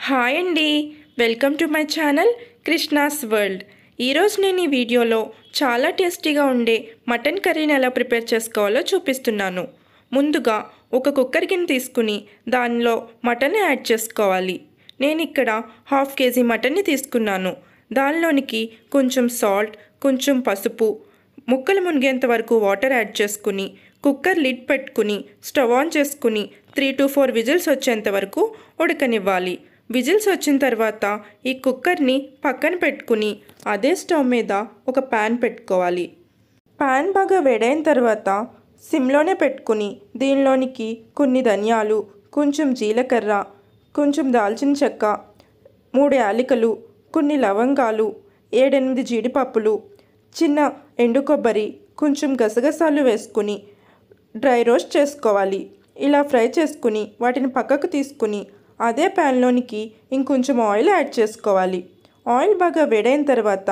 Hi అండి, welcome to my channel Krishna's world. ఈరోజు నేను ఈ వీడియోలో చాలా టేస్టీగా ఉండే మటన్ కర్రీని ఎలా ప్రిపేర్ చేసుకోవాలో చూపిస్తున్నాను. ముందుగా ఒక కుక్కర్ గిన్నె తీసుకుని దానిలో మటన్ యాడ్ చేసుకోవాలి. నేను ఇక్కడ 1/2 kg మటన్ని తీసుకున్నాను. దానిలోనికి కొంచెం సాల్ట్, కొంచెం పసుపు, ముక్కలు మునిగేంత వరకు వాటర్ యాడ్ చేసుకుని కుక్కర్ లిడ్ పెట్టుకుని స్టవ్ ఆన్ చేసుకుని 3 to 4 విజిల్స్ వచ్చేంత వరకు ఉడకనివ్వాలి. విజిల్స్ వచ్చిన తర్వాత ఈ కుక్కర్ని పక్కన పెట్టుకుని అదే స్టవ్ మీద ఒక ప్యాన్ పెట్టుకోవాలి. ప్యాన్ బాగా వేడైన తర్వాత సిమ్లోనే పెట్టుకుని దీనిలోనికి కొన్ని ధనియాలు, కొంచెం జీలకర్ర, కొంచెం దాల్చిన చెక్క, 3 యాలకులు, కొన్ని లవంగాలు, 7-8 జీడిపప్పులు, చిన్న ఎండు కొబ్బరి, కొంచెం గసగసాలు వేసుకుని డ్రై రోస్ట్ చేసుకోవాలి. ఇలా ఫ్రై చేసుకుని వాటిని పక్కకు తీసుకుని అదే ప్యాన్లోనికి ఇంకొంచెం ఆయిల్ యాడ్ చేసుకోవాలి. ఆయిల్ బాగా వేడైన తర్వాత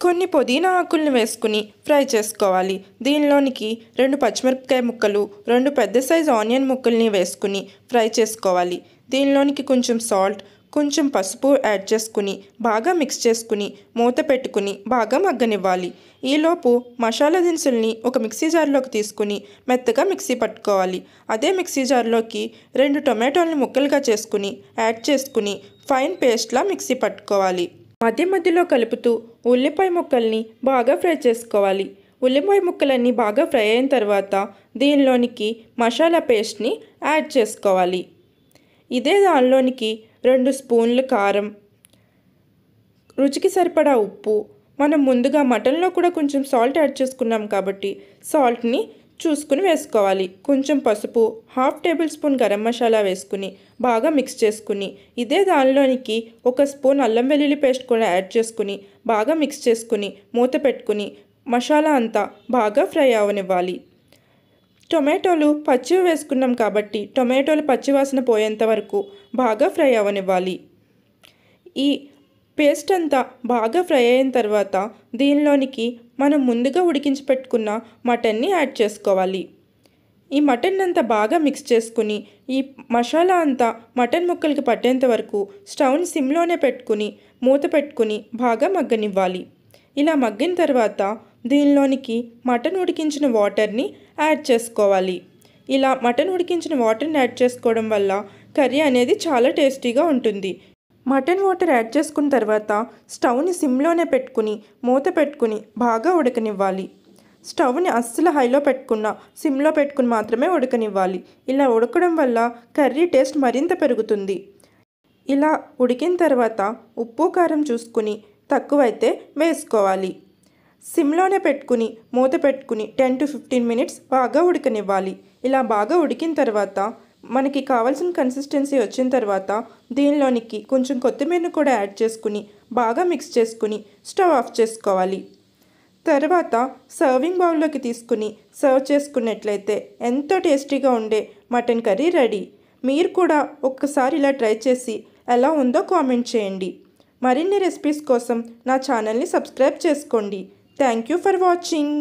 కొన్ని పుదీనా ఆకుల్ని వేసుకుని ఫ్రై చేసుకోవాలి. దీనిలోనికి 2 పచ్చిమిరపకాయ ముక్కలు, 2 పెద్ద సైజు ఆనియన్ ముక్కల్ని వేసుకుని ఫ్రై చేసుకోవాలి. దీనిలోనికి కొంచెం సాల్ట్, కొంచెం పసుపు యాడ్ చేసుకుని బాగా మిక్స్ చేసుకుని మూత పెట్టుకుని బాగా మగ్గనివ్వాలి. ఈలోపు మసాలా దినుసుల్ని ఒక మిక్సీ జార్లోకి తీసుకుని మెత్తగా మిక్సీ పట్టుకోవాలి. అదే మిక్సీ జార్లోకి 2 టొమాటోల్ని ముక్కలుగా చేసుకుని యాడ్ చేసుకుని ఫైన్ పేస్ట్లా మిక్సీ పట్టుకోవాలి. మధ్య మధ్యలో కలుపుతూ ఉల్లిపాయ ముక్కల్ని బాగా ఫ్రై చేసుకోవాలి. ఉల్లిపాయ ముక్కలన్నీ బాగా ఫ్రై అయిన తర్వాత దీనిలోనికి మసాలా పేస్ట్ని యాడ్ చేసుకోవాలి. ఇదే దానిలోనికి 2 స్పూన్లు కారం, రుచికి సరిపడా ఉప్పు, మనం ముందుగా మటన్లో కూడా కొంచెం సాల్ట్ యాడ్ చేసుకున్నాం కాబట్టి సాల్ట్ని చూసుకుని వేసుకోవాలి. కొంచెం పసుపు, 1/2 టేబుల్ స్పూన్ గరం మసాలా వేసుకుని బాగా మిక్స్ చేసుకుని ఇదే దానిలోనికి 1 స్పూన్ అల్లం వెల్లుల్లి పేస్ట్ కూడా యాడ్ చేసుకుని బాగా మిక్స్ చేసుకుని మూత పెట్టుకుని మసాలా అంతా బాగా ఫ్రై అవనివ్వాలి. టొమాటోలు పచ్చివి వేసుకున్నాం కాబట్టి టొమాటోలు పచ్చివాసన పోయేంత వరకు బాగా ఫ్రై అవనివ్వాలి. ఈ పేస్ట్ అంతా బాగా ఫ్రై అయిన తర్వాత దీనిలోనికి మనం ముందుగా ఉడికించి పెట్టుకున్న మటన్ని యాడ్ చేసుకోవాలి. ఈ మటన్ అంతా బాగా మిక్స్ చేసుకుని ఈ మసాలా అంతా మటన్ ముక్కలకి పట్టేంత వరకు స్టవ్ని సిమ్లోనే పెట్టుకుని మూత పెట్టుకుని బాగా మగ్గనివ్వాలి. ఇలా మగ్గిన తర్వాత దీనిలోనికి మటన్ ఉడికించిన వాటర్ని యాడ్ చేసుకోవాలి. ఇలా మటన్ ఉడికించిన వాటర్ని యాడ్ చేసుకోవడం వల్ల కర్రీ అనేది చాలా టేస్టీగా ఉంటుంది. మటన్ వాటర్ యాడ్ చేసుకున్న తర్వాత స్టవ్ని సిమ్లోనే పెట్టుకుని మూత పెట్టుకుని బాగా ఉడకనివ్వాలి. స్టవ్ని అస్సలు హైలో పెట్టుకున్న సిమ్లో పెట్టుకుని మాత్రమే ఉడకనివ్వాలి. ఇలా ఉడకడం వల్ల కర్రీ టేస్ట్ మరింత పెరుగుతుంది. ఇలా ఉడికిన తర్వాత ఉప్పు కారం చూసుకుని తక్కువైతే వేసుకోవాలి. సిమ్లోనే పెట్టుకుని మూత పెట్టుకుని 10 to 15 మినిట్స్ బాగా ఉడకనివ్వాలి. ఇలా బాగా ఉడికిన తర్వాత మనకి కావాల్సిన కన్సిస్టెన్సీ వచ్చిన తర్వాత దీనిలోనికి కొంచెం కొత్తిమీరను కూడా యాడ్ చేసుకుని బాగా మిక్స్ చేసుకుని స్టవ్ ఆఫ్ చేసుకోవాలి. తర్వాత సర్వింగ్ బౌల్లోకి తీసుకుని సర్వ్ చేసుకున్నట్లయితే ఎంతో టేస్టీగా ఉండే మటన్ కర్రీ రెడీ. మీరు కూడా ఒక్కసారి ఇలా ట్రై చేసి ఎలా ఉందో కామెంట్ చేయండి. మరిన్ని రెసిపీస్ కోసం నా ఛానల్ని సబ్స్క్రైబ్ చేసుకోండి. Thank you for watching.